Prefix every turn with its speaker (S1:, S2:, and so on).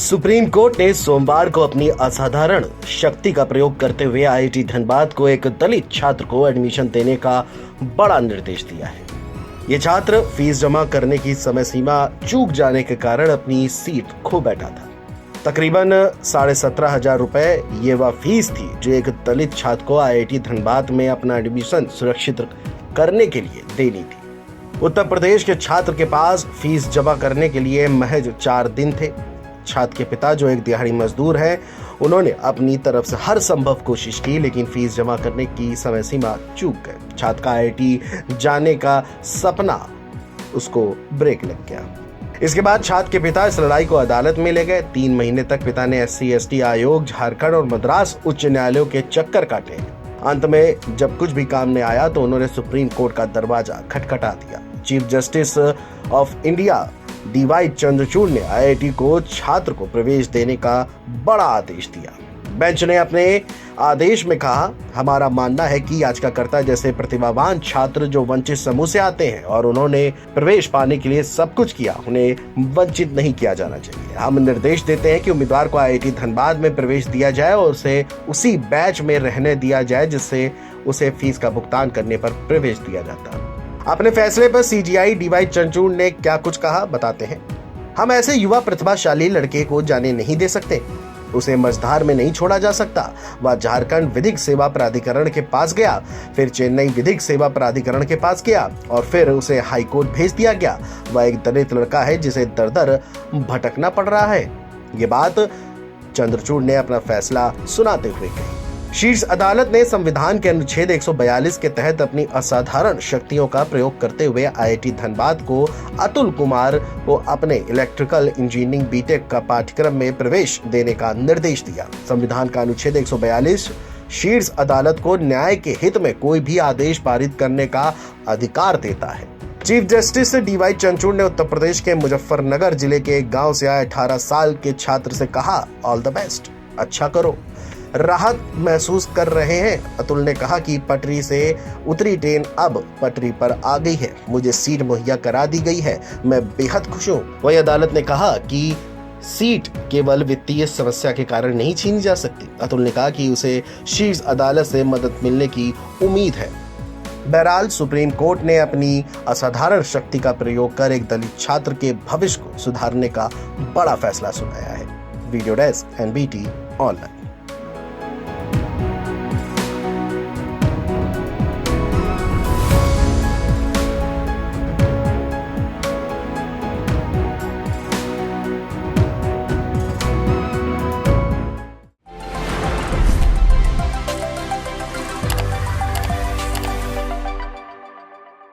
S1: Supreme court ने सोमवार को अपनी असाधारण शक्ति का प्रयोग करते हुए आईआईटी धनबाद को एक दलित छात्र को एडमिशन देने का बड़ा निर्देश दिया है। ये छात्र फीस जमा करने की समय सीमा चूक जाने के कारण अपनी सीट खो बैठा था। तकरीबन 17,500 रुपए ये वह फीस थी जो एक दलित छात्र को आईआईटी धनबाद में अपना एडमिशन सुरक्षित करने के लिए देनी थी। उत्तर प्रदेश के छात्र के पास फीस जमा करने के लिए महज 4 दिन थे। छात्र के पिता जो एक दिहाड़ी मजदूर हैं, उन्होंने अपनी तरफ से हर संभव कोशिश की, लेकिन फीस जमा करने की समय सीमा चूक गए। छात्र का आईआईटी जाने का सपना उसको ब्रेक लग गया। इसके बाद छात्र के पिता इस लड़ाई को अदालत में ले गए। 3 महीने तक पिता ने SC/ST आयोग, झारखंड और मद्रास उच्च न्यायालयों के चक्कर काटे। अंत में जब कुछ भी काम नहीं आया तो उन्होंने सुप्रीम कोर्ट का दरवाजा खटखटा दिया। Chief justice of India DY Chandrachud ने आईआईटी को छात्र को प्रवेश देने का बड़ा आदेश दिया। बेंच ने अपने आदेश में कहा, हमारा मानना है कि याचिकाकर्ता जैसे प्रतिभावान छात्र जो वंचित समूह से आते हैं और उन्होंने प्रवेश पाने के लिए सब कुछ किया, उन्हें वंचित नहीं किया जाना चाहिए। हम निर्देश देते हैं कि उम्मीदवार को आईआईटी धनबाद में प्रवेश दिया जाए और उसे उसी बैच में रहने दिया जाए जिससे उसे फीस का भुगतान करने पर प्रवेश दिया जाता। अपने फैसले पर CJI DY चंद्रचूड़ ने क्या कुछ कहा, बताते हैं। हम ऐसे युवा प्रतिभाशाली लड़के को जाने नहीं दे सकते। उसे मझधार में नहीं छोड़ा जा सकता। वह झारखंड विधिक सेवा प्राधिकरण के पास गया, फिर चेन्नई विधिक सेवा प्राधिकरण के पास गया और फिर उसे हाईकोर्ट भेज दिया गया। वह एक दलित लड़का है जिसे दर दर भटकना पड़ रहा है। ये बात चंद्रचूड़ ने अपना फैसला सुनाते हुए कही। शीर्ष अदालत ने संविधान के अनुच्छेद 142 के तहत अपनी असाधारण शक्तियों का प्रयोग करते हुए आईआईटी धनबाद को अतुल कुमार को अपने इलेक्ट्रिकल इंजीनियरिंग बीटेक का पाठ्यक्रम में प्रवेश देने का निर्देश दिया। संविधान का अनुच्छेद 142 शीर्ष अदालत को न्याय के हित में कोई भी आदेश पारित करने का अधिकार देता है। चीफ जस्टिस DY चंद्रचूड़ ने उत्तर प्रदेश के मुजफ्फरनगर जिले के एक गाँव से आए 18 साल के छात्र से कहा, ऑल द बेस्ट, अच्छा करो, राहत महसूस कर रहे हैं। अतुल ने कहा कि पटरी से उतरी ट्रेन अब पटरी पर आ गई है, मुझे सीट मुहैया करा दी गई है, मैं बेहद खुश हूँ। वही अदालत ने कहा कि सीट केवल वित्तीय समस्या के कारण नहीं छीनी जा सकती। अतुल ने कहा कि उसे शीर्ष अदालत से मदद मिलने की उम्मीद है। बहरहाल सुप्रीम कोर्ट ने अपनी असाधारण शक्ति का प्रयोग कर एक दलित छात्र के भविष्य को सुधारने का बड़ा फैसला सुनाया है। Video desk NBT online.